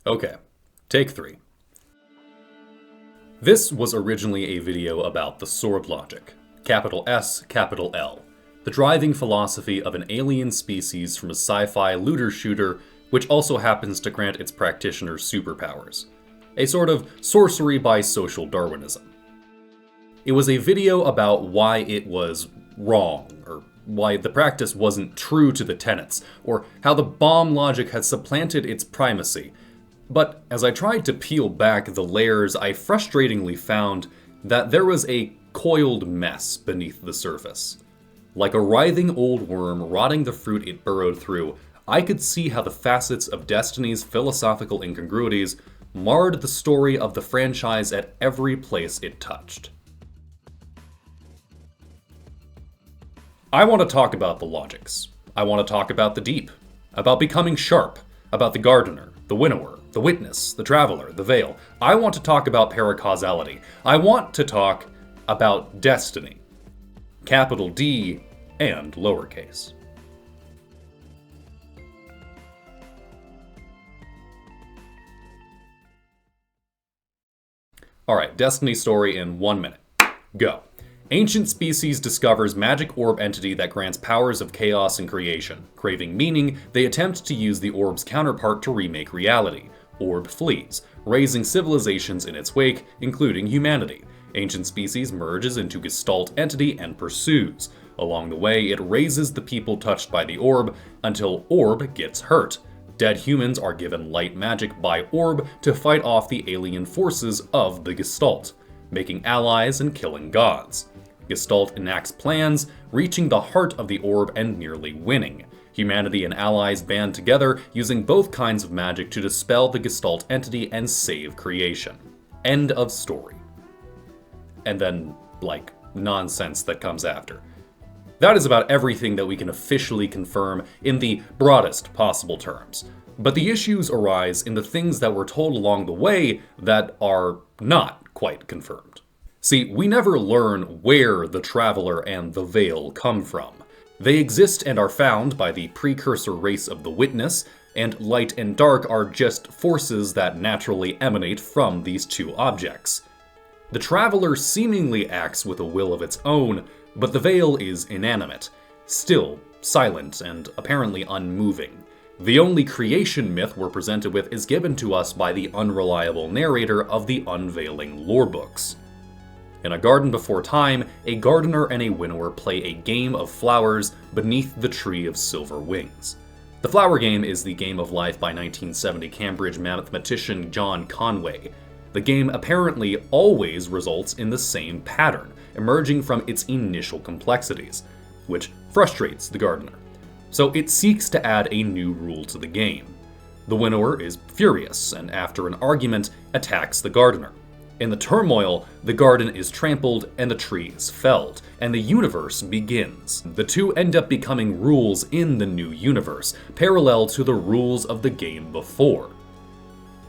Okay, take 3. This was originally a video about the sword logic, capital S, capital L, the driving philosophy of an alien species from a sci-fi looter-shooter which also happens to grant its practitioners superpowers. A sort of sorcery-by-social-darwinism. It was a video about why it was wrong, or why the practice wasn't true to the tenets, or how the bomb logic had supplanted its primacy. But as I tried to peel back the layers, I frustratingly found that there was a coiled mess beneath the surface. Like a writhing old worm rotting the fruit it burrowed through, I could see how the facets of Destiny's philosophical incongruities marred the story of the franchise at every place it touched. I want to talk about the logics. I want to talk about the deep, about becoming sharp, about the gardener, the winnower, the witness, the traveler, the veil. I want to talk about paracausality. I want to talk about destiny. Capital D and lowercase. Alright, destiny story in 1 minute. Go. Ancient species discovers magic orb entity that grants powers of chaos and creation. Craving meaning, they attempt to use the orb's counterpart to remake reality. Orb flees, raising civilizations in its wake, including humanity. Ancient species merges into Gestalt entity and pursues. Along the way, it raises the people touched by the orb until orb gets hurt. Dead humans are given light magic by orb to fight off the alien forces of the Gestalt, making allies and killing gods. Gestalt enacts plans, reaching the heart of the orb and nearly winning. Humanity and allies band together, using both kinds of magic to dispel the Gestalt entity and save creation. End of story. And then, nonsense that comes after. That is about everything that we can officially confirm in the broadest possible terms. But the issues arise in the things that were told along the way that are not quite confirmed. See, we never learn where the Traveler and the Veil come from. They exist and are found by the precursor race of the Witness, and light and dark are just forces that naturally emanate from these two objects. The Traveler seemingly acts with a will of its own, but the Veil is inanimate, still, silent, and apparently unmoving. The only creation myth we're presented with is given to us by the unreliable narrator of the unveiling lore books. In A Garden Before Time, a gardener and a winnower play a game of flowers beneath the tree of silver wings. The flower game is the game of life by 1970 Cambridge mathematician John Conway. The game apparently always results in the same pattern, emerging from its initial complexities, which frustrates the gardener. So it seeks to add a new rule to the game. The winnower is furious, and after an argument, attacks the gardener. In the turmoil, the garden is trampled and the tree is felled, and the universe begins. The two end up becoming rules in the new universe, parallel to the rules of the game before.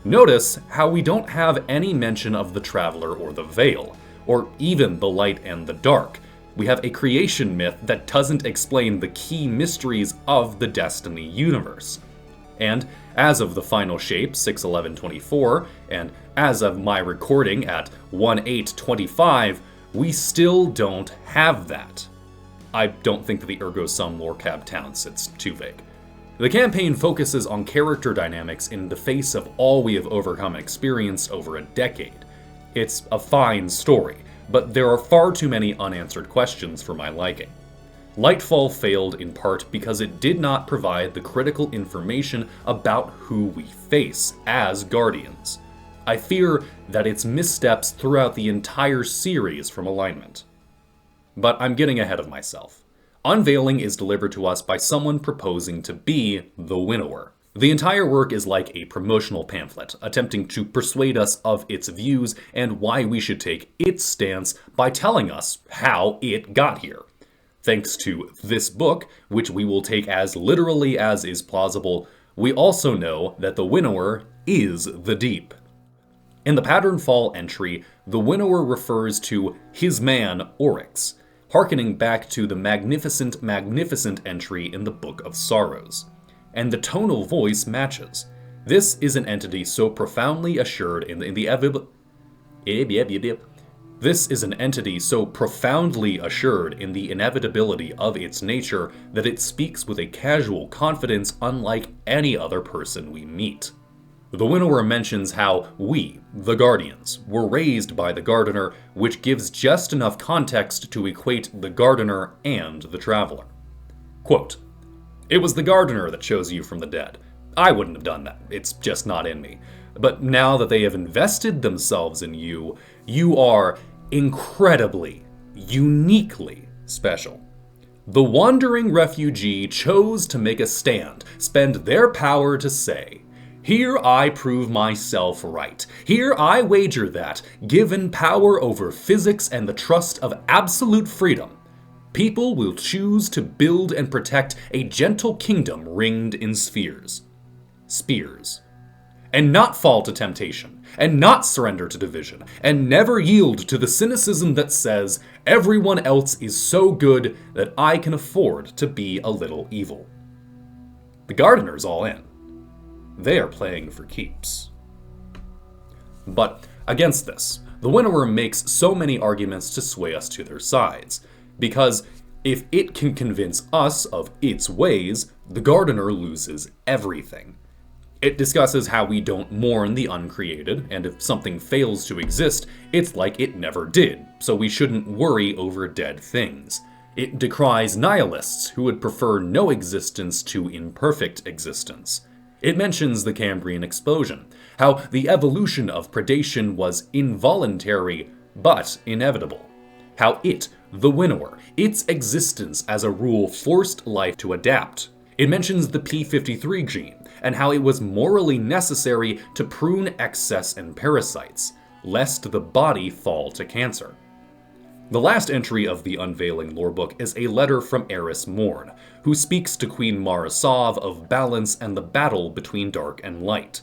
Notice how we don't have any mention of the Traveler or the Veil, or even the light and the dark. We have a creation myth that doesn't explain the key mysteries of the Destiny universe. And as of the final shape, 6/11/24, and as of my recording at 1/8/25, we still don't have that. I don't think that the ergo sum lore cab counts, it's too vague. The campaign focuses on character dynamics in the face of all we have overcome and experienced over a decade. It's a fine story, but there are far too many unanswered questions for my liking. Lightfall failed in part because it did not provide the critical information about who we face as Guardians. I fear that it's missteps throughout the entire series from alignment. But I'm getting ahead of myself. Unveiling is delivered to us by someone proposing to be the winnower. The entire work is like a promotional pamphlet, attempting to persuade us of its views and why we should take its stance by telling us how it got here. Thanks to this book, which we will take as literally as is plausible, we also know that the winnower is the deep. In the Patternfall entry, the winnower refers to his man Oryx, hearkening back to the magnificent entry in the Book of Sorrows. And the tonal voice matches. This is an entity so profoundly assured in the This is an entity so profoundly assured in the inevitability of its nature that it speaks with a casual confidence unlike any other person we meet. The Winnower mentions how we, the Guardians, were raised by the Gardener, which gives just enough context to equate the Gardener and the Traveler. Quote, "It was the Gardener that chose you from the dead. I wouldn't have done that, it's just not in me. But now that they have invested themselves in you, you are incredibly, uniquely special. The wandering refugee chose to make a stand, spend their power to say, 'Here I prove myself right. Here I wager that, given power over physics and the trust of absolute freedom, people will choose to build and protect a gentle kingdom ringed in spheres. Spears. And not fall to temptation, and not surrender to division, and never yield to the cynicism that says, everyone else is so good that I can afford to be a little evil.'" The Gardener's all in. They are playing for keeps. But against this, the Winnower makes so many arguments to sway us to their sides, because if it can convince us of its ways, the Gardener loses everything. It discusses how we don't mourn the uncreated, and if something fails to exist, it's like it never did, so we shouldn't worry over dead things. It decries nihilists who would prefer no existence to imperfect existence. It mentions the Cambrian explosion, how the evolution of predation was involuntary but inevitable. How it, the Winnower, its existence as a rule forced life to adapt. It mentions the P53 gene, and how it was morally necessary to prune excess and parasites, lest the body fall to cancer. The last entry of the Unveiling Lorebook is a letter from Eris Morn, who speaks to Queen Marasov of balance and the battle between dark and light.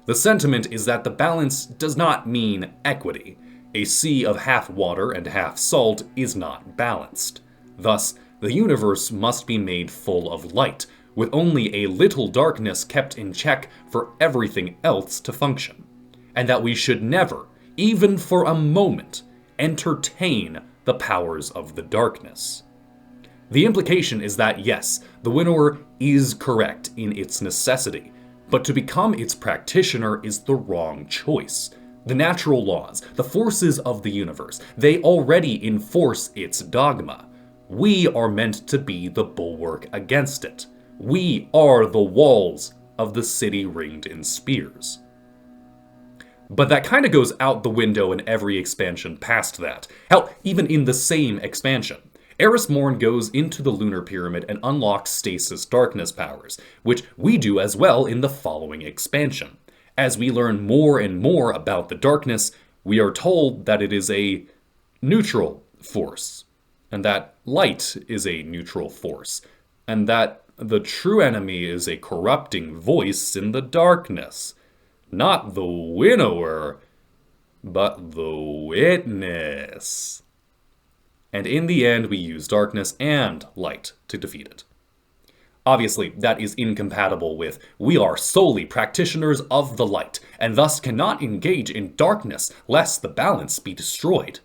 The sentiment is that the balance does not mean equity. A sea of half water and half salt is not balanced. Thus, the universe must be made full of light, with only a little darkness kept in check for everything else to function. And that we should never, even for a moment, entertain the powers of the darkness. The implication is that yes, the Winnower is correct in its necessity, but to become its practitioner is the wrong choice. The natural laws, the forces of the universe, they already enforce its dogma. We are meant to be the bulwark against it. We are the walls of the city ringed in spears. But that kind of goes out the window in every expansion past that. Hell, even in the same expansion. Eris Morn goes into the Lunar Pyramid and unlocks stasis darkness powers, which we do as well in the following expansion. As we learn more and more about the darkness, we are told that it is a neutral force, and that light is a neutral force, and that the true enemy is a corrupting voice in the darkness. Not the Winnower, but the witness. And in the end, we use darkness and light to defeat it. Obviously, that is incompatible with we are solely practitioners of the light, and thus cannot engage in darkness lest the balance be destroyed.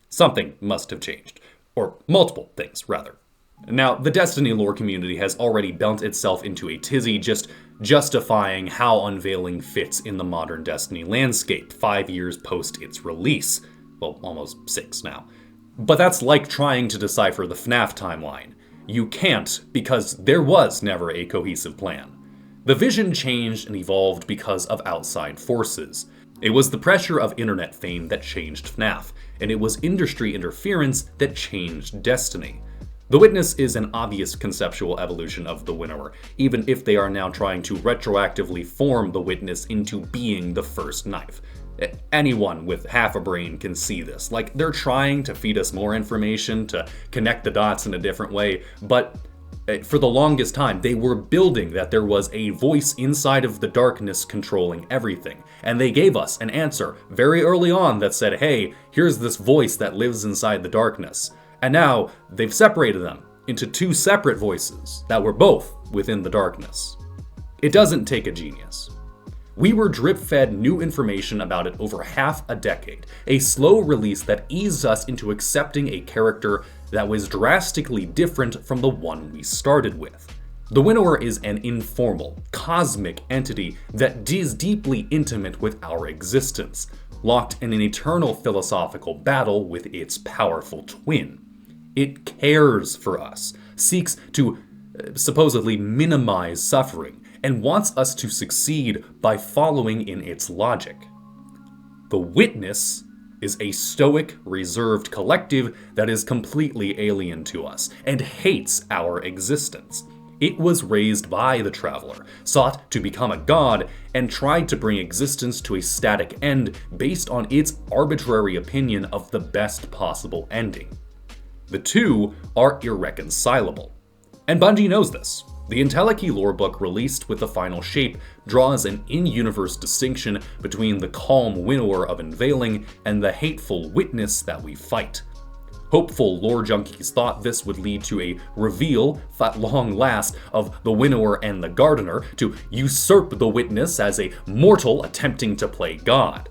Something must have changed. Or multiple things, rather. Now, the Destiny lore community has already bent itself into a tizzy just justifying how Unveiling fits in the modern Destiny landscape 5 years post its release. Well, almost 6 now. But that's like trying to decipher the FNAF timeline. You can't, because there was never a cohesive plan. The vision changed and evolved because of outside forces. It was the pressure of internet fame that changed FNAF, and it was industry interference that changed Destiny. The Witness is an obvious conceptual evolution of the Winnower, even if they are now trying to retroactively form the Witness into being the first knife. Anyone with half a brain can see this. Like, they're trying to feed us more information, to connect the dots in a different way, but for the longest time, they were building that there was a voice inside of the darkness controlling everything. And they gave us an answer very early on that said, hey, here's this voice that lives inside the darkness. And now, they've separated them into 2 separate voices that were both within the darkness. It doesn't take a genius. We were drip-fed new information about it over half a decade, a slow release that eased us into accepting a character that was drastically different from the one we started with. The Winnower is an informal, cosmic entity that is deeply intimate with our existence, locked in an eternal philosophical battle with its powerful twin. It cares for us, seeks to supposedly minimize suffering, and wants us to succeed by following in its logic. The Witness is a stoic, reserved collective that is completely alien to us and hates our existence. It was raised by the Traveler, sought to become a god, and tried to bring existence to a static end based on its arbitrary opinion of the best possible ending. The two are irreconcilable. And Bungie knows this. The Entelechy lorebook released with the final shape draws an in-universe distinction between the calm Winnower of Unveiling and the hateful Witness that we fight. Hopeful lore junkies thought this would lead to a reveal, at long last, of the Winnower and the Gardener to usurp the Witness as a mortal attempting to play God.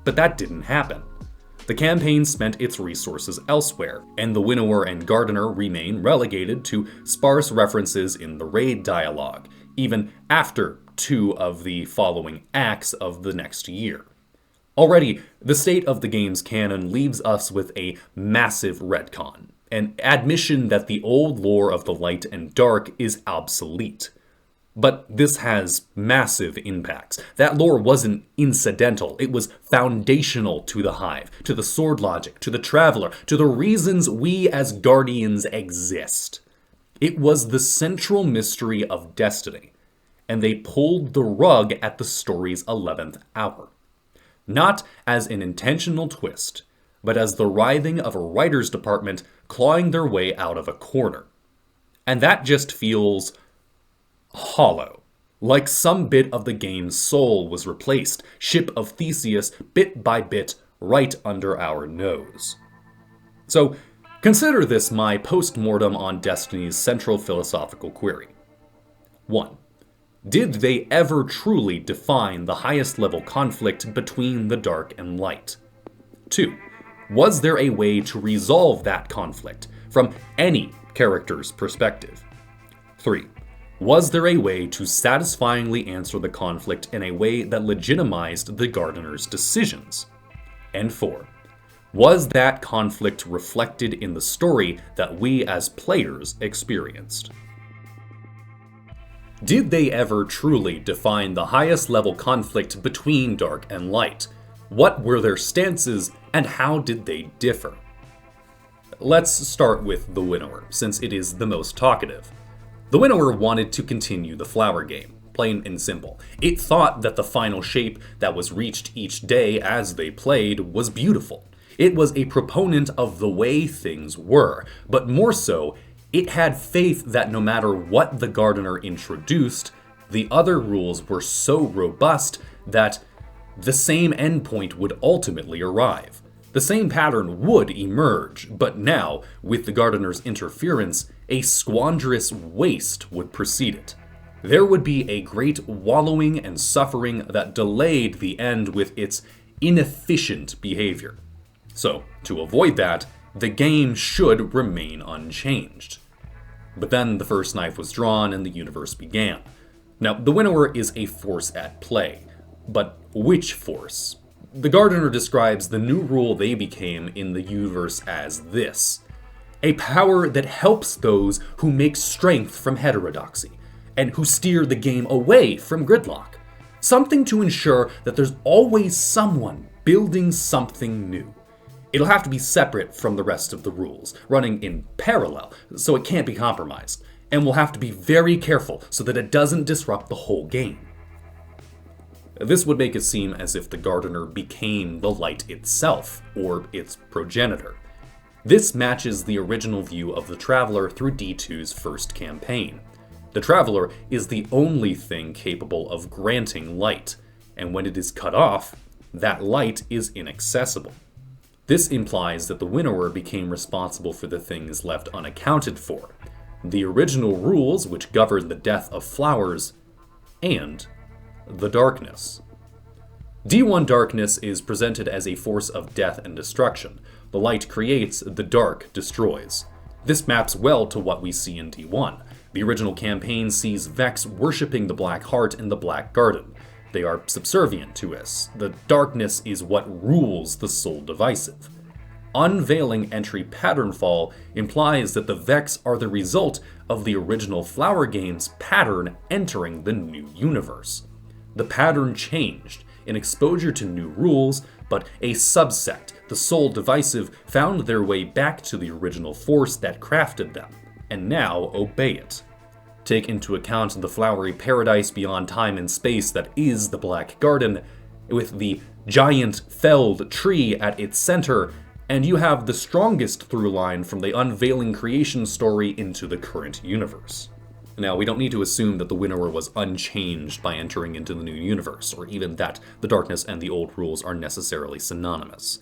But that didn't happen. The campaign spent its resources elsewhere, and the Winnower and Gardener remain relegated to sparse references in the raid dialogue, even after 2 of the following acts of the next year. Already, the state of the game's canon leaves us with a massive retcon, an admission that the old lore of the light and dark is obsolete. But this has massive impacts. That lore wasn't incidental, it was foundational to the Hive, to the sword logic, to the Traveler, to the reasons we as Guardians exist. It was the central mystery of destiny, and they pulled the rug at the story's 11th hour. Not as an intentional twist, but as the writhing of a writer's department clawing their way out of a corner. And that just feels hollow, like some bit of the game's soul was replaced, ship of Theseus, bit by bit, right under our nose. So, consider this my post-mortem on Destiny's central philosophical query. 1. Did they ever truly define the highest level conflict between the dark and light? 2. Was there a way to resolve that conflict from any character's perspective? 3. Was there a way to satisfyingly answer the conflict in a way that legitimized the Gardener's decisions? And 4. Was that conflict reflected in the story that we as players experienced? Did they ever truly define the highest level conflict between dark and light? What were their stances, and how did they differ? Let's start with the Winnower, since it is the most talkative. The Winnower wanted to continue the flower game, plain and simple. It thought that the final shape that was reached each day as they played was beautiful. It was a proponent of the way things were, but more so, it had faith that no matter what the Gardener introduced, the other rules were so robust that the same endpoint would ultimately arrive. The same pattern would emerge, but now, with the Gardener's interference, a squandrous waste would precede it. There would be a great wallowing and suffering that delayed the end with its inefficient behavior. So, to avoid that, the game should remain unchanged. But then the first knife was drawn and the universe began. Now, the Winnower is a force at play. But which force? The Gardener describes the new rule they became in the universe as this: a power that helps those who make strength from heterodoxy, and who steer the game away from gridlock. Something to ensure that there's always someone building something new. It'll have to be separate from the rest of the rules, running in parallel, so it can't be compromised, and we'll have to be very careful so that it doesn't disrupt the whole game. This would make it seem as if the Gardener became the light itself, or its progenitor. This matches the original view of the Traveler through D2's first campaign. The Traveler is the only thing capable of granting light, and when it is cut off, that light is inaccessible. This implies that the Winnower became responsible for the things left unaccounted for, the original rules which govern the death of flowers, and the darkness. D1 darkness is presented as a force of death and destruction. The light creates, the dark destroys. This maps well to what we see in D1. The original campaign sees Vex worshipping the Black Heart in the Black Garden. They are subservient to us. The darkness is what rules the soul divisive. Unveiling entry patternfall implies that the Vex are the result of the original Flower Games pattern entering the new universe. The pattern changed in exposure to new rules, but a subsect, the soul divisive, found their way back to the original force that crafted them, and now obey it. Take into account the flowery paradise beyond time and space that is the Black Garden, with the giant felled tree at its center, and you have the strongest through line from the unveiling creation story into the current universe. Now, we don't need to assume that the Winnower was unchanged by entering into the new universe, or even that the darkness and the old rules are necessarily synonymous.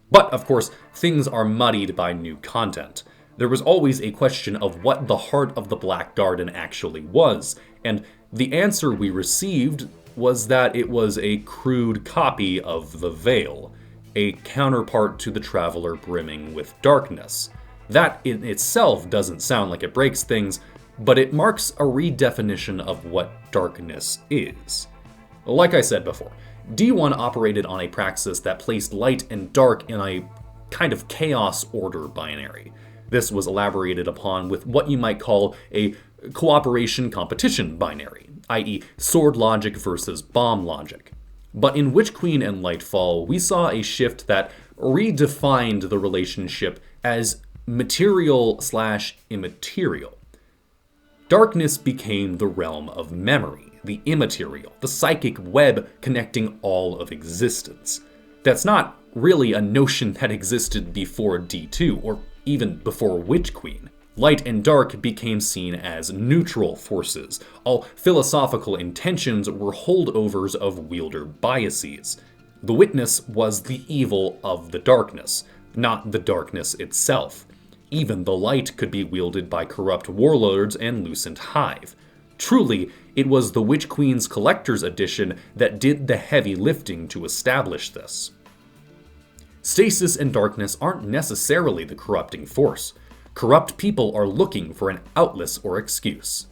But, of course, things are muddied by new content. There was always a question of what the heart of the Black Garden actually was, and the answer we received was that it was a crude copy of the Veil, a counterpart to the Traveler brimming with darkness. That in itself doesn't sound like it breaks things, but it marks a redefinition of what darkness is. Like I said before, D1 operated on a praxis that placed light and dark in a kind of chaos order binary. This was elaborated upon with what you might call a cooperation competition binary, i.e. sword logic versus bomb logic. But in Witch Queen and Lightfall, we saw a shift that redefined the relationship as material/immaterial. Darkness became the realm of memory, the immaterial, the psychic web connecting all of existence. That's not really a notion that existed before D2, or even before Witch Queen. Light and dark became seen as neutral forces. All philosophical intentions were holdovers of wielder biases. The witness was the evil of the darkness, not the darkness itself. Even the light could be wielded by corrupt warlords and Lucent Hive. Truly, it was the Witch Queen's Collector's Edition that did the heavy lifting to establish this. Stasis and darkness aren't necessarily the corrupting force. Corrupt people are looking for an outlet or excuse.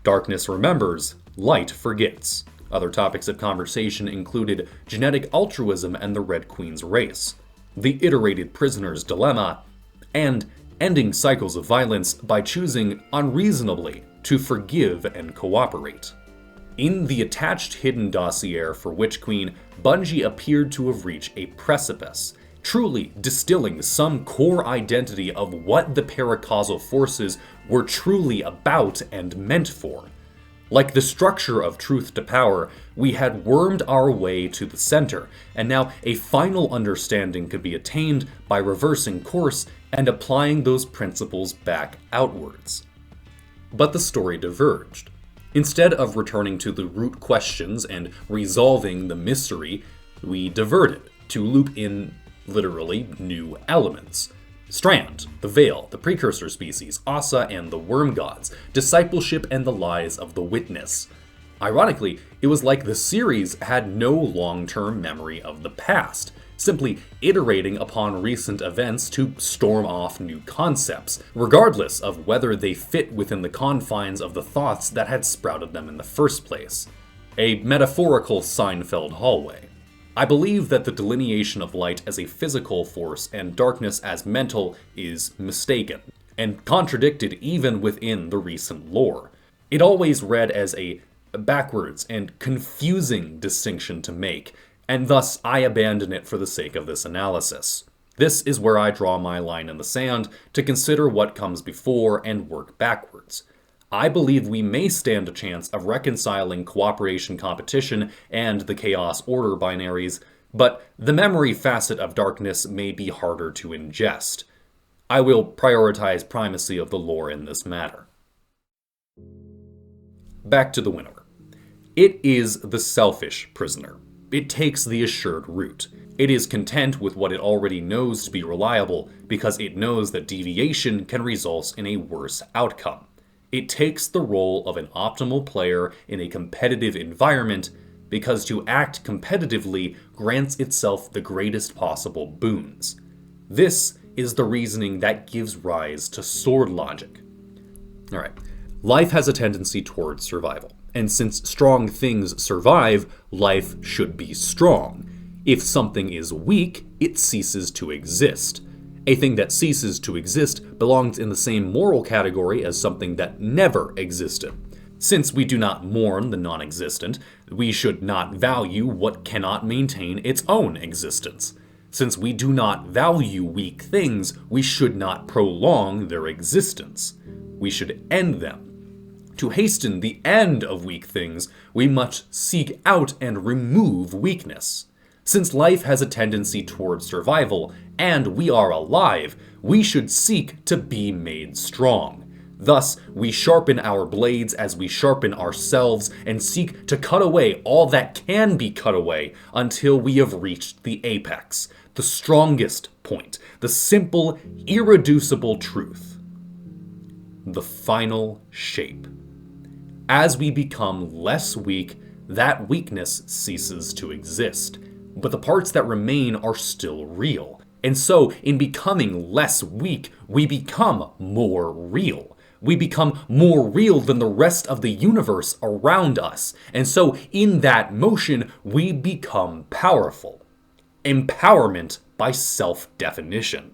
Darkness remembers, light forgets. Other topics of conversation included genetic altruism and the Red Queen's race, the iterated prisoner's dilemma, and ending cycles of violence by choosing unreasonably to forgive and cooperate. In the attached hidden dossier for Witch Queen, Bungie appeared to have reached a precipice, truly distilling some core identity of what the paracausal forces were truly about and meant for. Like the structure of Truth to Power, we had wormed our way to the center, and now a final understanding could be attained by reversing course and applying those principles back outwards. But the story diverged. Instead of returning to the root questions and resolving the mystery, we diverted to loop in literally new elements. Strand, the Veil, the Precursor Species, Asa and the Worm Gods, Discipleship and the Lies of the Witness. Ironically, it was like the series had no long-term memory of the past, simply iterating upon recent events to storm off new concepts, regardless of whether they fit within the confines of the thoughts that had sprouted them in the first place. A metaphorical Seinfeld hallway. I believe that the delineation of light as a physical force and darkness as mental is mistaken, and contradicted even within the recent lore. It always read as a backwards and confusing distinction to make, and thus I abandon it for the sake of this analysis. This is where I draw my line in the sand to consider what comes before and work backwards. I believe we may stand a chance of reconciling cooperation competition and the chaos order binaries, but the memory facet of darkness may be harder to ingest. I will prioritize primacy of the lore in this matter. Back to the Winnower. It is the selfish prisoner. It takes the assured route. It is content with what it already knows to be reliable because it knows that deviation can result in a worse outcome. It takes the role of an optimal player in a competitive environment because to act competitively grants itself the greatest possible boons. This is the reasoning that gives rise to sword logic. Alright, life has a tendency towards survival, and since strong things survive, life should be strong. If something is weak, it ceases to exist. A thing that ceases to exist belongs in the same moral category as something that never existed. Since we do not mourn the non-existent, we should not value what cannot maintain its own existence. Since we do not value weak things, we should not prolong their existence. We should end them. To hasten the end of weak things, we must seek out and remove weakness. Since life has a tendency towards survival, and we are alive, we should seek to be made strong. Thus, we sharpen our blades as we sharpen ourselves and seek to cut away all that can be cut away until we have reached the apex, the strongest point, the simple, irreducible truth. The final shape. As we become less weak, that weakness ceases to exist. But the parts that remain are still real. And so, in becoming less weak, we become more real. We become more real than the rest of the universe around us. And so, in that motion, we become powerful. Empowerment by self-definition.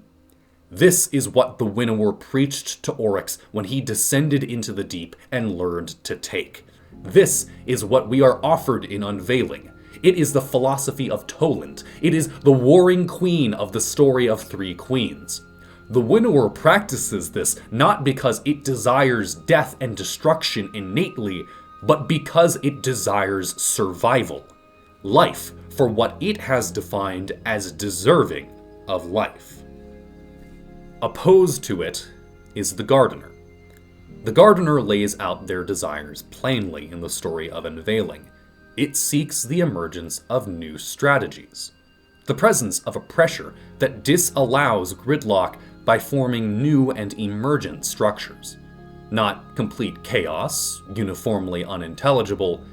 This is what the Winnower preached to Oryx when he descended into the deep and learned to take. This is what we are offered in Unveiling. It is the philosophy of Toland. It is the warring queen of the story of three queens. The Winnower practices this not because it desires death and destruction innately, but because it desires survival. Life for what it has defined as deserving of life. Opposed to it is the gardener. The gardener lays out their desires plainly in the story of Unveiling. It seeks the emergence of new strategies. The presence of a pressure that disallows gridlock by forming new and emergent structures. Not complete chaos, uniformly unintelligible,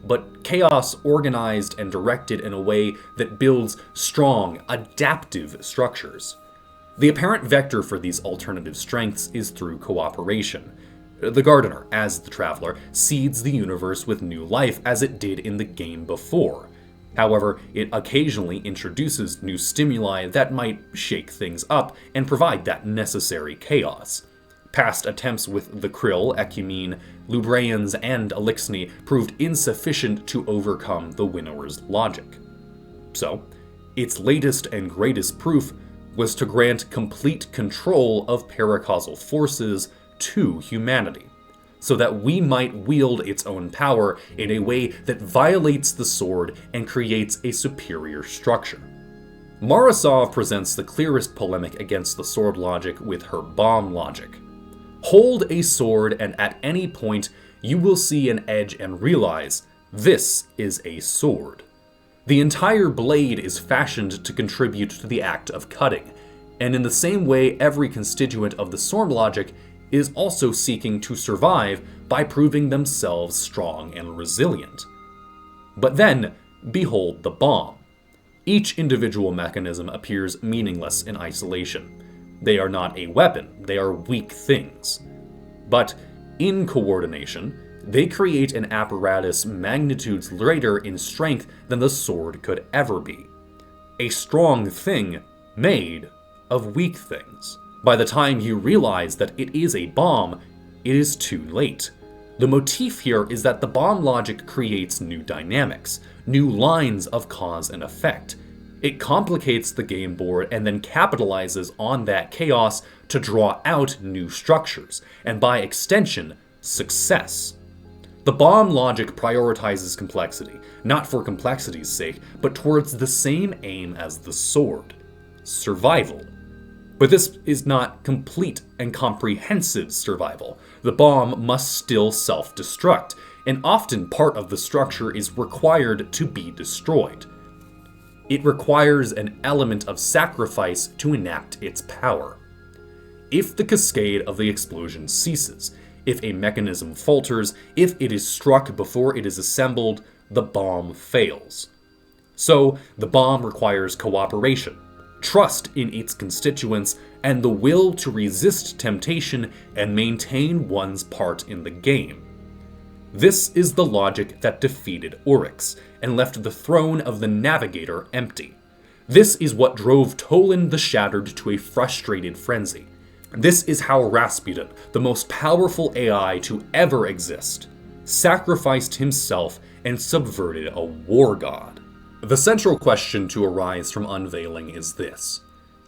but chaos organized and directed in a way that builds strong, adaptive structures. The apparent vector for these alternative strengths is through cooperation. The gardener, as the traveler, seeds the universe with new life as it did in the game before. However, it occasionally introduces new stimuli that might shake things up and provide that necessary chaos. Past attempts with the Krill, Ecumene, Lubrians, and Elixni proved insufficient to overcome the Winnower's logic. So, its latest and greatest proof was to grant complete control of paracausal forces to humanity, so that we might wield its own power in a way that violates the sword and creates a superior structure. Marasov presents the clearest polemic against the sword logic with her bomb logic. Hold a sword and at any point you will see an edge and realize this is a sword. The entire blade is fashioned to contribute to the act of cutting, and in the same way every constituent of the sword logic is also seeking to survive by proving themselves strong and resilient. But then, behold the bomb. Each individual mechanism appears meaningless in isolation. They are not a weapon, they are weak things. But in coordination, they create an apparatus magnitudes greater in strength than the sword could ever be. A strong thing made of weak things. By the time you realize that it is a bomb, it is too late. The motif here is that the bomb logic creates new dynamics, new lines of cause and effect. It complicates the game board and then capitalizes on that chaos to draw out new structures, and by extension, success. The bomb logic prioritizes complexity, not for complexity's sake, but towards the same aim as the sword: survival. But this is not complete and comprehensive survival. The bomb must still self-destruct, and often part of the structure is required to be destroyed. It requires an element of sacrifice to enact its power. If the cascade of the explosion ceases, If a mechanism falters, if it is struck before it is assembled, the bomb fails. So, the bomb requires cooperation, trust in its constituents, and the will to resist temptation and maintain one's part in the game. This is the logic that defeated Oryx and left the throne of the Navigator empty. This is what drove Toland the Shattered to a frustrated frenzy. This is how Rasputin, the most powerful AI to ever exist, sacrificed himself and subverted a war god. The central question to arise from unveiling is this: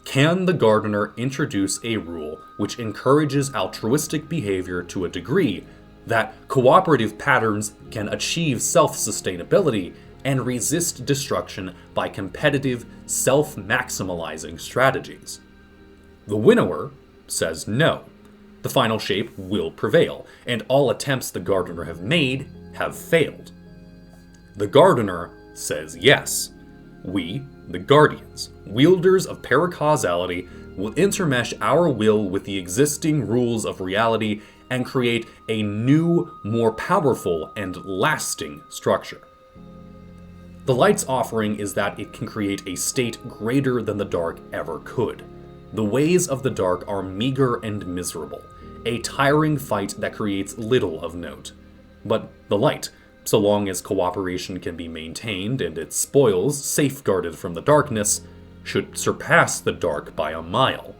can the Gardener introduce a rule which encourages altruistic behavior to a degree that cooperative patterns can achieve self-sustainability and resist destruction by competitive, self-maximalizing strategies? The Winnower says no. The final shape will prevail, and all attempts the Gardener have made have failed. The Gardener says yes. We, the Guardians, wielders of Paracausality, will intermesh our will with the existing rules of reality and create a new, more powerful, and lasting structure. The light's offering is that it can create a state greater than the dark ever could. The ways of the dark are meager and miserable, a tiring fight that creates little of note. But the light, so long as cooperation can be maintained and its spoils safeguarded from the darkness, should surpass the dark by a mile.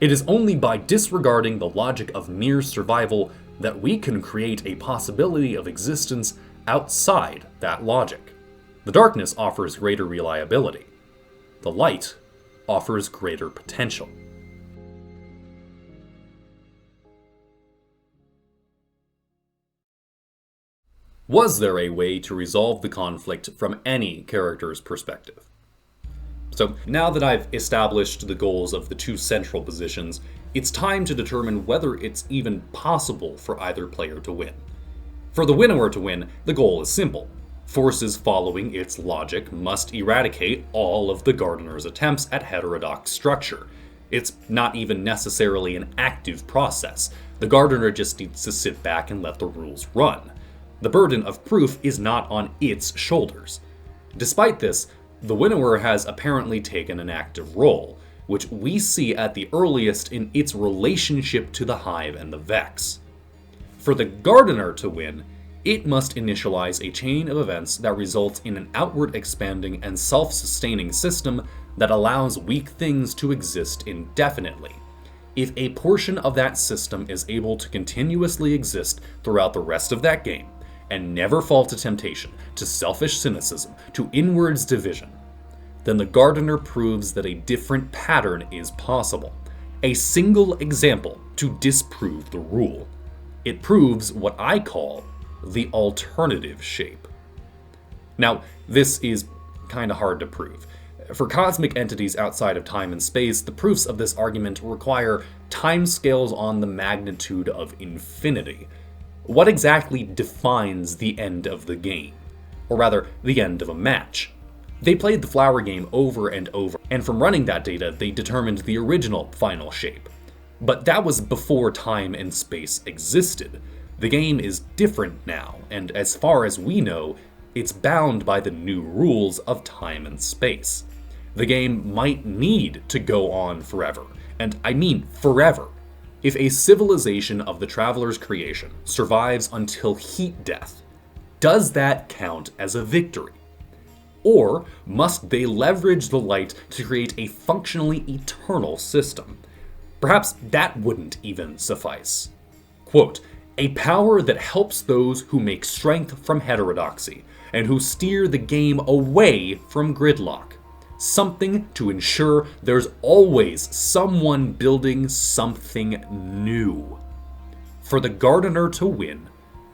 It is only by disregarding the logic of mere survival that we can create a possibility of existence outside that logic. The darkness offers greater reliability. The light offers greater potential. Was there a way to resolve the conflict from any character's perspective? So now that I've established the goals of the two central positions, it's time to determine whether it's even possible for either player to win. For the Winnower to win, the goal is simple. Forces following its logic must eradicate all of the Gardener's attempts at heterodox structure. It's not even necessarily an active process. The Gardener just needs to sit back and let the rules run. The burden of proof is not on its shoulders. Despite this, the Winnower has apparently taken an active role, which we see at the earliest in its relationship to the Hive and the Vex. For the Gardener to win, it must initialize a chain of events that results in an outward expanding and self-sustaining system that allows weak things to exist indefinitely. If a portion of that system is able to continuously exist throughout the rest of that game, and never fall to temptation, to selfish cynicism, to inwards division, then the Gardener proves that a different pattern is possible. A single example to disprove the rule. It proves what I call the alternative shape. Now, this is kinda hard to prove. For cosmic entities outside of time and space, the proofs of this argument require timescales on the magnitude of infinity. What exactly defines the end of the game? Or rather, the end of a match? They played the flower game over and over, and from running that data, they determined the original final shape. But that was before time and space existed. The game is different now, and as far as we know, it's bound by the new rules of time and space. The game might need to go on forever, and I mean forever. If a civilization of the Traveler's creation survives until heat death, does that count as a victory? Or must they leverage the light to create a functionally eternal system? Perhaps that wouldn't even suffice. Quote, a power that helps those who make strength from heterodoxy, and who steer the game away from gridlock. Something to ensure there's always someone building something new. For the Gardener to win,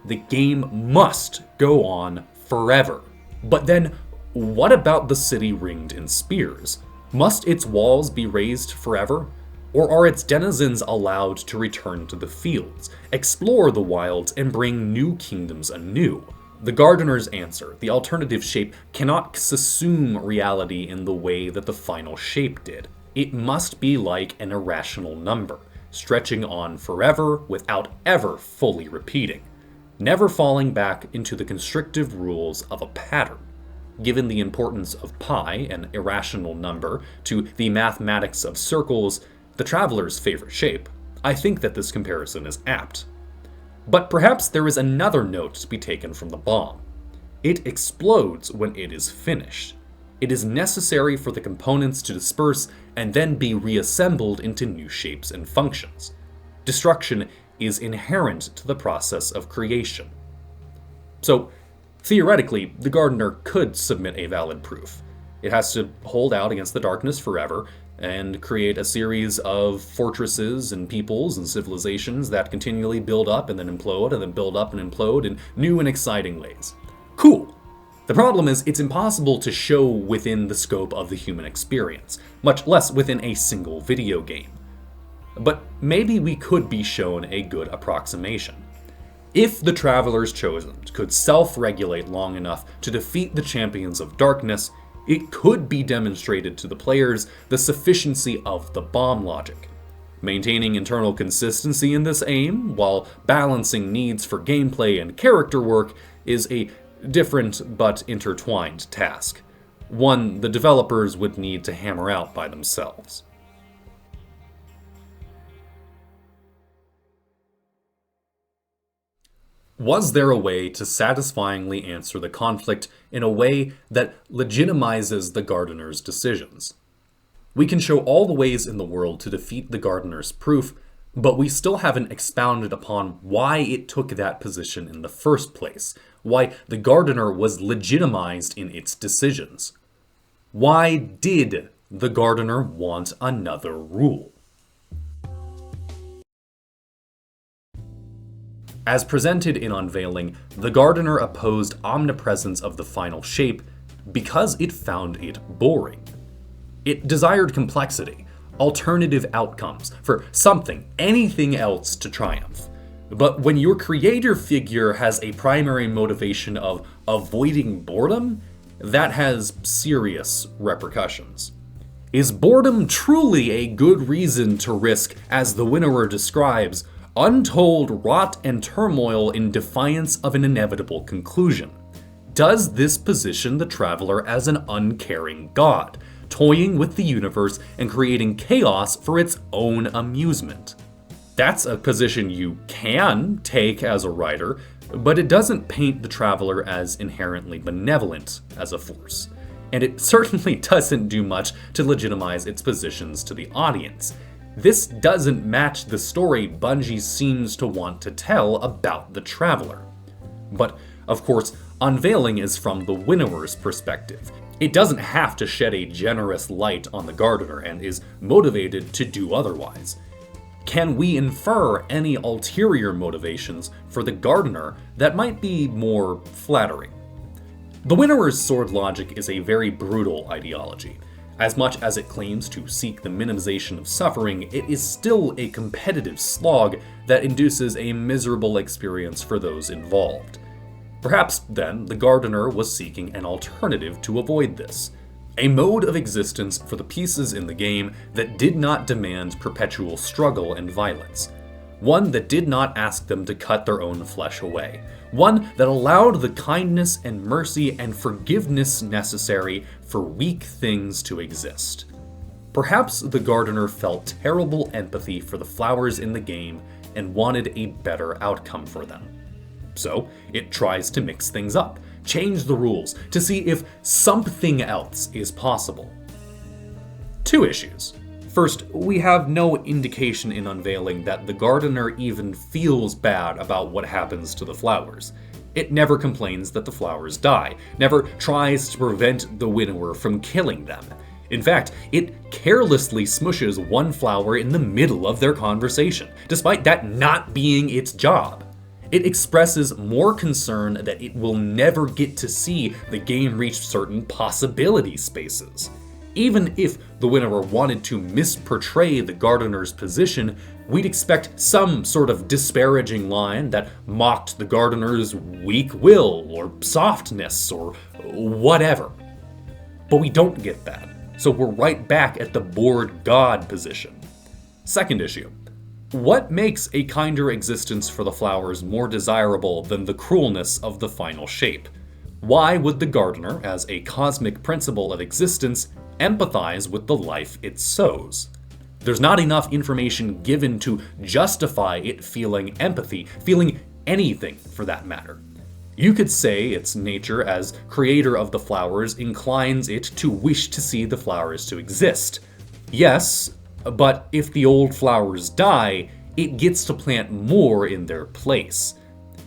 the game must go on forever. But then, what about the city ringed in spears? Must its walls be raised forever? Or are its denizens allowed to return to the fields, explore the wilds, and bring new kingdoms anew? The Gardener's answer, the alternative shape, cannot subsume reality in the way that the final shape did. It must be like an irrational number, stretching on forever without ever fully repeating, never falling back into the constrictive rules of a pattern. Given the importance of pi, an irrational number, to the mathematics of circles, the traveler's favorite shape, I think that this comparison is apt. But perhaps there is another note to be taken from the bomb. It explodes when it is finished. It is necessary for the components to disperse and then be reassembled into new shapes and functions. Destruction is inherent to the process of creation. So, theoretically, the gardener could submit a valid proof. It has to hold out against the darkness forever and create a series of fortresses and peoples and civilizations that continually build up and then implode and then build up and implode in new and exciting ways. Cool! The problem is, it's impossible to show within the scope of the human experience, much less within a single video game. But maybe we could be shown a good approximation. If the travelers chosen could self-regulate long enough to defeat the champions of darkness, it could be demonstrated to the players the sufficiency of the bomb logic. Maintaining internal consistency in this aim, while balancing needs for gameplay and character work, is a different but intertwined task. One the developers would need to hammer out by themselves. Was there a way to satisfyingly answer the conflict in a way that legitimizes the gardener's decisions? We can show all the ways in the world to defeat the gardener's proof, but we still haven't expounded upon why it took that position in the first place, why the gardener was legitimized in its decisions. Why did the gardener want another rule? As presented in Unveiling, the gardener opposed omnipresence of the final shape because it found it boring. It desired complexity, alternative outcomes, for something, anything else to triumph. But when your creator figure has a primary motivation of avoiding boredom, that has serious repercussions. Is boredom truly a good reason to risk, as the Winnower describes, untold rot and turmoil in defiance of an inevitable conclusion? Does this position the traveler as an uncaring god, toying with the universe and creating chaos for its own amusement? That's a position you can take as a writer, but it doesn't paint the traveler as inherently benevolent as a force. And it certainly doesn't do much to legitimize its positions to the audience. This doesn't match the story Bungie seems to want to tell about the traveler. But, of course, Unveiling is from the Winnower's perspective. It doesn't have to shed a generous light on the gardener and is motivated to do otherwise. Can we infer any ulterior motivations for the gardener that might be more flattering? The Winnower's sword logic is a very brutal ideology. As much as it claims to seek the minimization of suffering, it is still a competitive slog that induces a miserable experience for those involved. Perhaps, then, the gardener was seeking an alternative to avoid this. A mode of existence for the pieces in the game that did not demand perpetual struggle and violence. One that did not ask them to cut their own flesh away. One that allowed the kindness and mercy and forgiveness necessary for weak things to exist. Perhaps the gardener felt terrible empathy for the flowers in the game and wanted a better outcome for them. So it tries to mix things up, change the rules, to see if something else is possible. Two issues. First, we have no indication in Unveiling that the gardener even feels bad about what happens to the flowers. It never complains that the flowers die, never tries to prevent the Winnower from killing them. In fact, it carelessly smushes one flower in the middle of their conversation, despite that not being its job. It expresses more concern that it will never get to see the game reach certain possibility spaces. Even if the Winnower wanted to misportray the gardener's position, we'd expect some sort of disparaging line that mocked the gardener's weak will or softness or whatever. But we don't get that, so we're right back at the bored god position. Second issue. What makes a kinder existence for the flowers more desirable than the cruelness of the final shape? Why would the gardener, as a cosmic principle of existence, empathize with the life it sows? There's not enough information given to justify it feeling empathy, feeling anything for that matter. You could say its nature as creator of the flowers inclines it to wish to see the flowers to exist. Yes, but if the old flowers die, it gets to plant more in their place.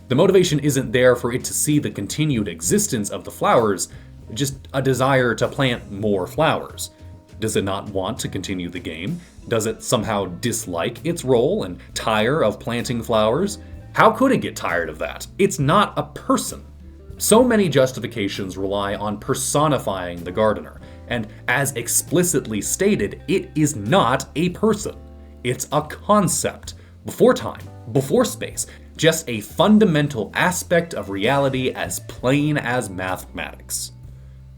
The motivation isn't there for it to see the continued existence of the flowers, just a desire to plant more flowers. Does it not want to continue the game? Does it somehow dislike its role and tire of planting flowers? How could it get tired of that? It's not a person. So many justifications rely on personifying the gardener, and as explicitly stated, it is not a person. It's a concept, before time, before space, just a fundamental aspect of reality as plain as mathematics.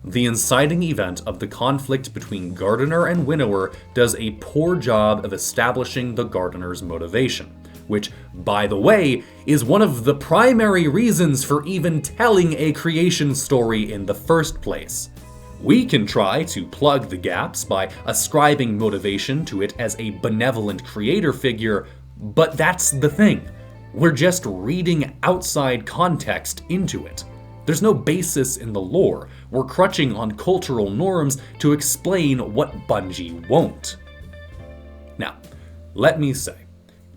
The inciting event of the conflict between Gardener and Winnower does a poor job of establishing the gardener's motivation, which, by the way, is one of the primary reasons for even telling a creation story in the first place. We can try to plug the gaps by ascribing motivation to it as a benevolent creator figure, but that's the thing. We're just reading outside context into it. There's no basis in the lore. We're crutching on cultural norms to explain what Bungie won't. Now, let me say,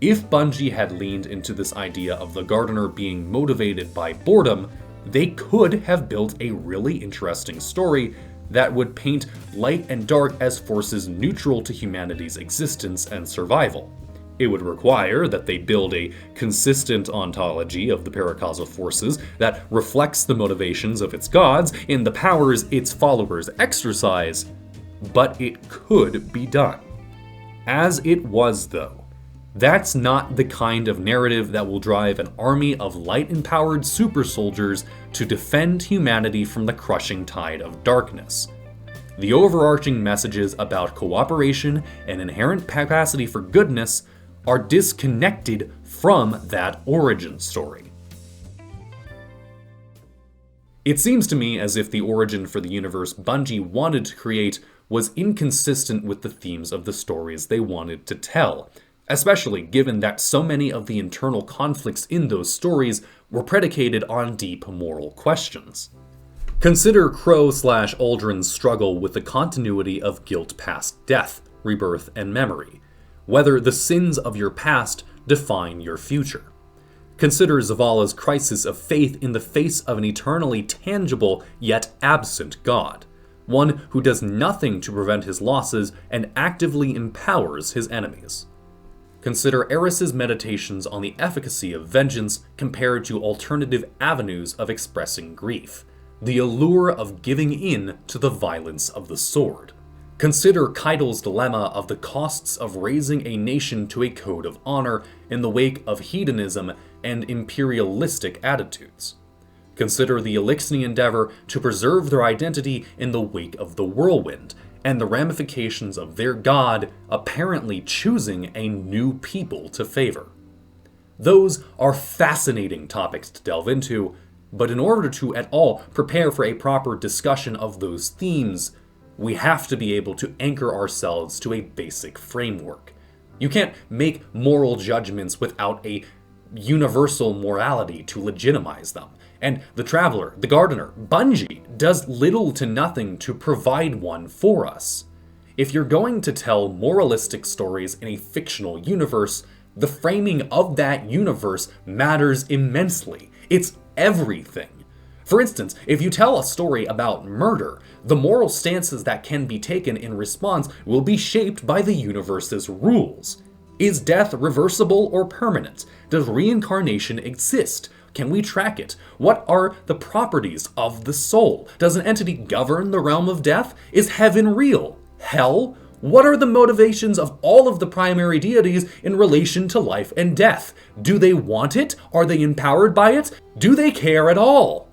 if Bungie had leaned into this idea of the gardener being motivated by boredom, they could have built a really interesting story that would paint light and dark as forces neutral to humanity's existence and survival. It would require that they build a consistent ontology of the paracausal forces that reflects the motivations of its gods in the powers its followers exercise, but it could be done. As it was, though, that's not the kind of narrative that will drive an army of light-empowered super soldiers to defend humanity from the crushing tide of darkness. The overarching messages about cooperation and inherent capacity for goodness are disconnected from that origin story. It seems to me as if the origin for the universe Bungie wanted to create was inconsistent with the themes of the stories they wanted to tell, especially given that so many of the internal conflicts in those stories were predicated on deep moral questions. Consider Crow/Aldrin's struggle with the continuity of guilt past death, rebirth, and memory. Whether the sins of your past define your future. Consider Zavala's crisis of faith in the face of an eternally tangible yet absent God, one who does nothing to prevent his losses and actively empowers his enemies. Consider Eris's meditations on the efficacy of vengeance compared to alternative avenues of expressing grief, the allure of giving in to the violence of the sword. Consider Keidel's dilemma of the costs of raising a nation to a code of honor in the wake of hedonism and imperialistic attitudes. Consider the Elixni endeavor to preserve their identity in the wake of the whirlwind, and the ramifications of their god apparently choosing a new people to favor. Those are fascinating topics to delve into, but in order to at all prepare for a proper discussion of those themes, we have to be able to anchor ourselves to a basic framework. You can't make moral judgments without a universal morality to legitimize them. And the Traveler, the Gardener, Bungie does little to nothing to provide one for us. If you're going to tell moralistic stories in a fictional universe, the framing of that universe matters immensely. It's everything. For instance, if you tell a story about murder, the moral stances that can be taken in response will be shaped by the universe's rules. Is death reversible or permanent? Does reincarnation exist? Can we track it? What are the properties of the soul? Does an entity govern the realm of death? Is heaven real? Hell? What are the motivations of all of the primary deities in relation to life and death? Do they want it? Are they empowered by it? Do they care at all?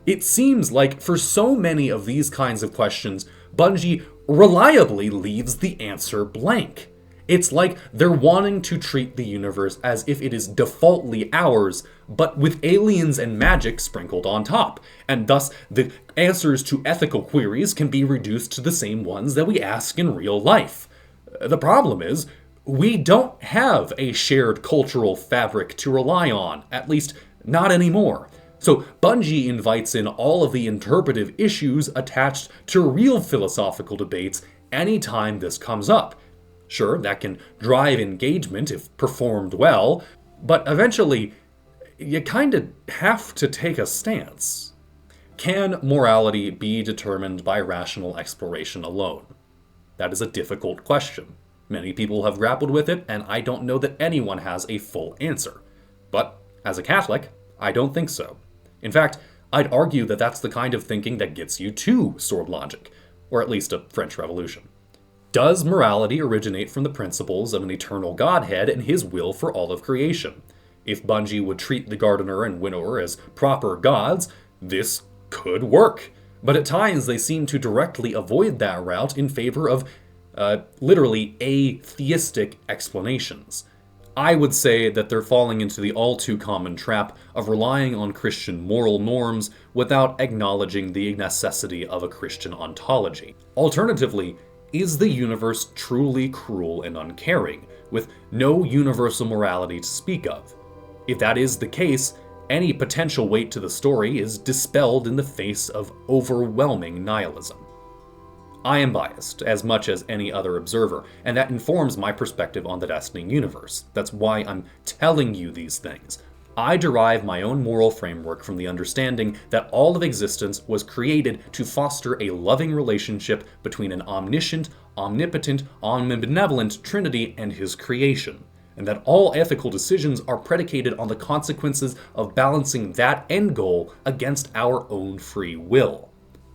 It seems like for so many of these kinds of questions, Bungie reliably leaves the answer blank. It's like they're wanting to treat the universe as if it is defaultly ours, but with aliens and magic sprinkled on top, and thus the answers to ethical queries can be reduced to the same ones that we ask in real life. The problem is, we don't have a shared cultural fabric to rely on, at least not anymore. So Bungie invites in all of the interpretive issues attached to real philosophical debates anytime this comes up. Sure, that can drive engagement if performed well, but eventually, you kinda have to take a stance. Can morality be determined by rational exploration alone? That is a difficult question. Many people have grappled with it, and I don't know that anyone has a full answer. But, as a Catholic, I don't think so. In fact, I'd argue that that's the kind of thinking that gets you to sword logic, or at least a French Revolution. Does morality originate from the principles of an eternal Godhead and his will for all of creation? If Bungie would treat the Gardener and Winnower as proper gods, this could work. But at times they seem to directly avoid that route in favor of, literally, atheistic explanations. I would say that they're falling into the all-too-common trap of relying on Christian moral norms without acknowledging the necessity of a Christian ontology. Alternatively, is the universe truly cruel and uncaring, with no universal morality to speak of? If that is the case, any potential weight to the story is dispelled in the face of overwhelming nihilism. I am biased, as much as any other observer, and that informs my perspective on the Destiny universe. That's why I'm telling you these things. I derive my own moral framework from the understanding that all of existence was created to foster a loving relationship between an omniscient, omnipotent, omnibenevolent Trinity and his creation, and that all ethical decisions are predicated on the consequences of balancing that end goal against our own free will.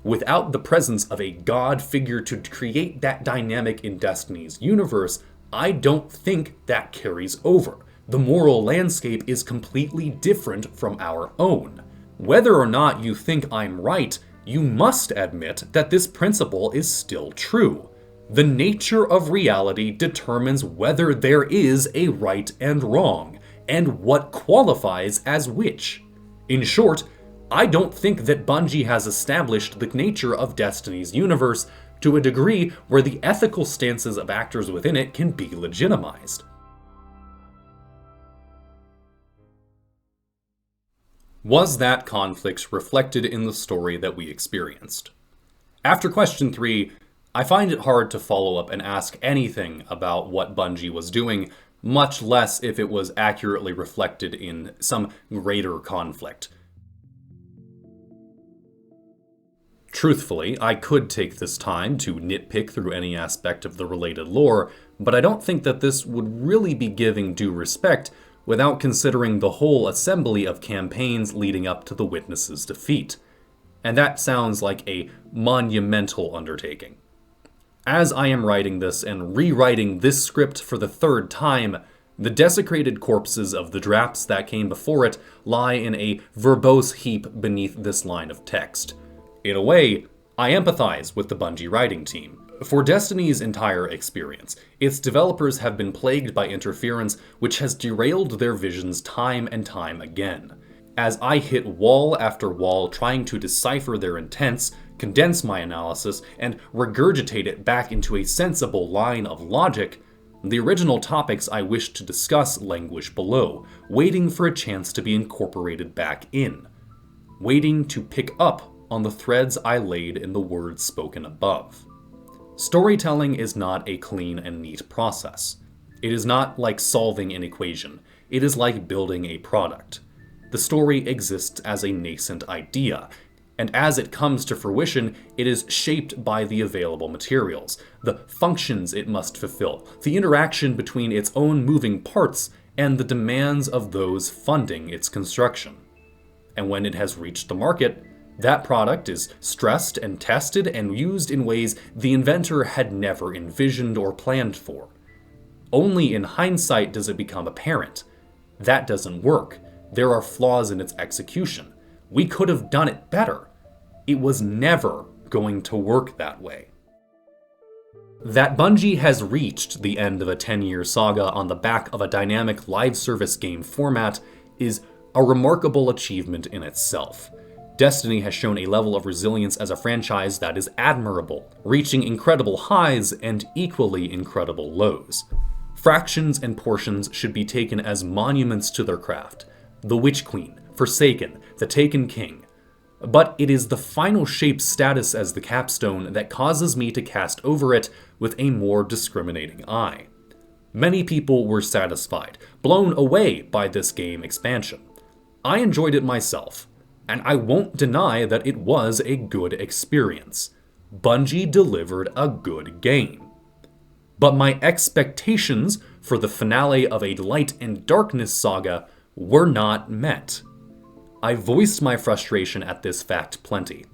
Without the presence of a God figure to create that dynamic in Destiny's universe, I don't think that carries over. The moral landscape is completely different from our own. Whether or not you think I'm right, you must admit that this principle is still true. The nature of reality determines whether there is a right and wrong, and what qualifies as which. In short, I don't think that Bungie has established the nature of Destiny's universe to a degree where the ethical stances of actors within it can be legitimized. Was that conflict reflected in the story that we experienced? After question 3, I find it hard to follow up and ask anything about what Bungie was doing, much less if it was accurately reflected in some greater conflict. Truthfully, I could take this time to nitpick through any aspect of the related lore, but I don't think that this would really be giving due respect without considering the whole assembly of campaigns leading up to the Witness's defeat. And that sounds like a monumental undertaking. As I am writing this and rewriting this script for the 3rd time, the desecrated corpses of the drafts that came before it lie in a verbose heap beneath this line of text. In a way, I empathize with the Bungie writing team. For Destiny's entire experience, its developers have been plagued by interference which has derailed their visions time and time again. As I hit wall after wall trying to decipher their intents, condense my analysis, and regurgitate it back into a sensible line of logic, the original topics I wished to discuss languish below, waiting for a chance to be incorporated back in. Waiting to pick up on the threads I laid in the words spoken above. Storytelling is not a clean and neat process. It is not like solving an equation. It is like building a product. The story exists as a nascent idea, and as it comes to fruition, it is shaped by the available materials, the functions it must fulfill, the interaction between its own moving parts, and the demands of those funding its construction. And when it has reached the market, that product is stressed and tested and used in ways the inventor had never envisioned or planned for. Only in hindsight does it become apparent. That doesn't work. There are flaws in its execution. We could have done it better. It was never going to work that way. That Bungie has reached the end of a 10-year saga on the back of a dynamic live service game format is a remarkable achievement in itself. Destiny has shown a level of resilience as a franchise that is admirable, reaching incredible highs and equally incredible lows. Fractions and portions should be taken as monuments to their craft. The Witch Queen, Forsaken, the Taken King. But it is the final shape's status as the capstone that causes me to cast over it with a more discriminating eye. Many people were satisfied, blown away by this game expansion. I enjoyed it myself, and I won't deny that it was a good experience. Bungie delivered a good game. But my expectations for the finale of a Light and Darkness saga were not met. I voiced my frustration at this fact plenty.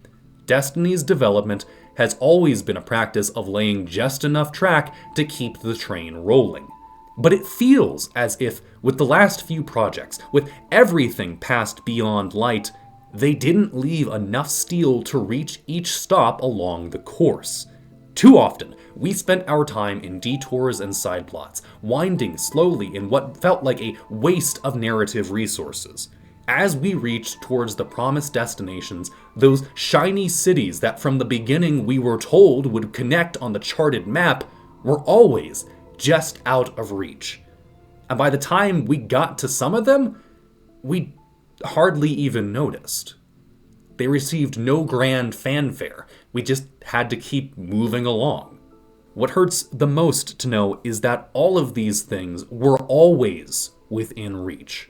Destiny's development has always been a practice of laying just enough track to keep the train rolling. But it feels as if, with the last few projects, with everything past Beyond Light, they didn't leave enough steel to reach each stop along the course. Too often, we spent our time in detours and side plots, winding slowly in what felt like a waste of narrative resources. As we reached towards the promised destinations, those shiny cities that from the beginning we were told would connect on the charted map were always just out of reach. And by the time we got to some of them, we hardly even noticed. They received no grand fanfare. We just had to keep moving along. What hurts the most to know is that all of these things were always within reach.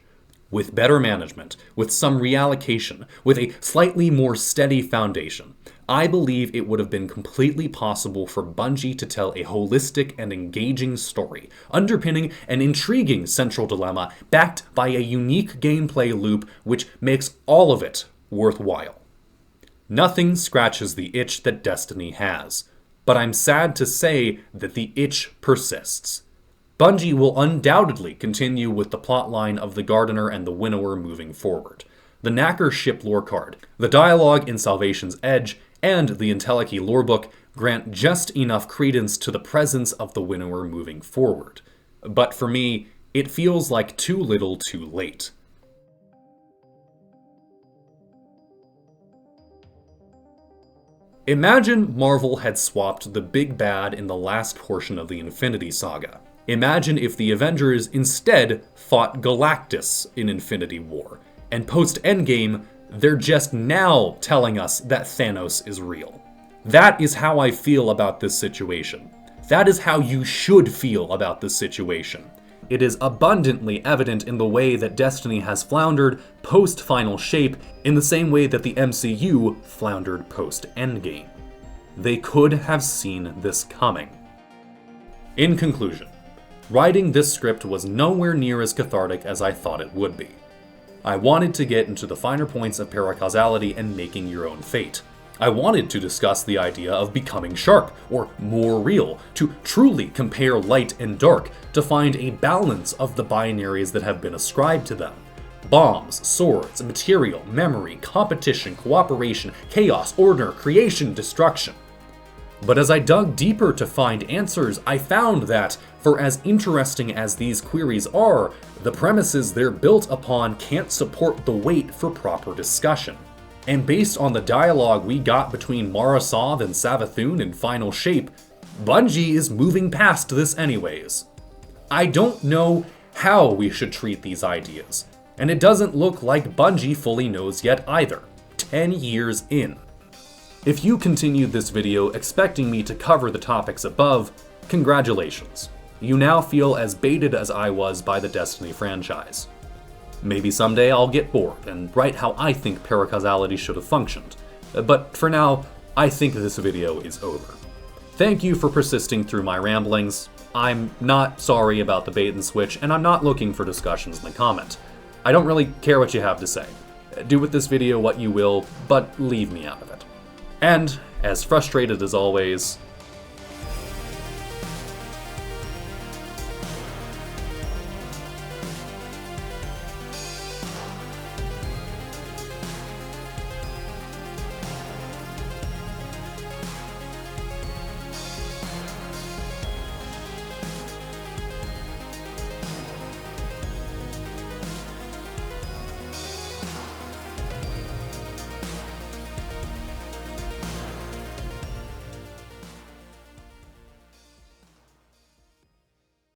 With better management, with some reallocation, with a slightly more steady foundation, I believe it would have been completely possible for Bungie to tell a holistic and engaging story, underpinning an intriguing central dilemma backed by a unique gameplay loop which makes all of it worthwhile. Nothing scratches the itch that Destiny has, but I'm sad to say that the itch persists. Bungie will undoubtedly continue with the plotline of the Gardener and the Winnower moving forward. The Knacker ship lore card, the dialogue in Salvation's Edge, and the Entelechy lorebook grant just enough credence to the presence of the Winnower moving forward. But for me, it feels like too little too late. Imagine Marvel had swapped the big bad in the last portion of the Infinity Saga. Imagine if the Avengers instead fought Galactus in Infinity War, and post-Endgame, they're just now telling us that Thanos is real. That is how I feel about this situation. That is how you should feel about this situation. It is abundantly evident in the way that Destiny has floundered post-Final Shape in the same way that the MCU floundered post-Endgame. They could have seen this coming. In conclusion, writing this script was nowhere near as cathartic as I thought it would be. I wanted to get into the finer points of paracausality and making your own fate. I wanted to discuss the idea of becoming sharp, or more real, to truly compare light and dark, to find a balance of the binaries that have been ascribed to them. Bombs, swords, material, memory, competition, cooperation, chaos, order, creation, destruction. But as I dug deeper to find answers, I found that, for as interesting as these queries are, the premises they're built upon can't support the weight for proper discussion. And based on the dialogue we got between Mara Sov and Savathun in Final Shape, Bungie is moving past this anyways. I don't know how we should treat these ideas, and it doesn't look like Bungie fully knows yet either, 10 years in. If you continued this video expecting me to cover the topics above, congratulations. You now feel as baited as I was by the Destiny franchise. Maybe someday I'll get bored and write how I think paracausality should have functioned, but for now, I think this video is over. Thank you for persisting through my ramblings. I'm not sorry about the bait and switch, and I'm not looking for discussions in the comment. I don't really care what you have to say. Do with this video what you will, but leave me out of it. And, as frustrated as always,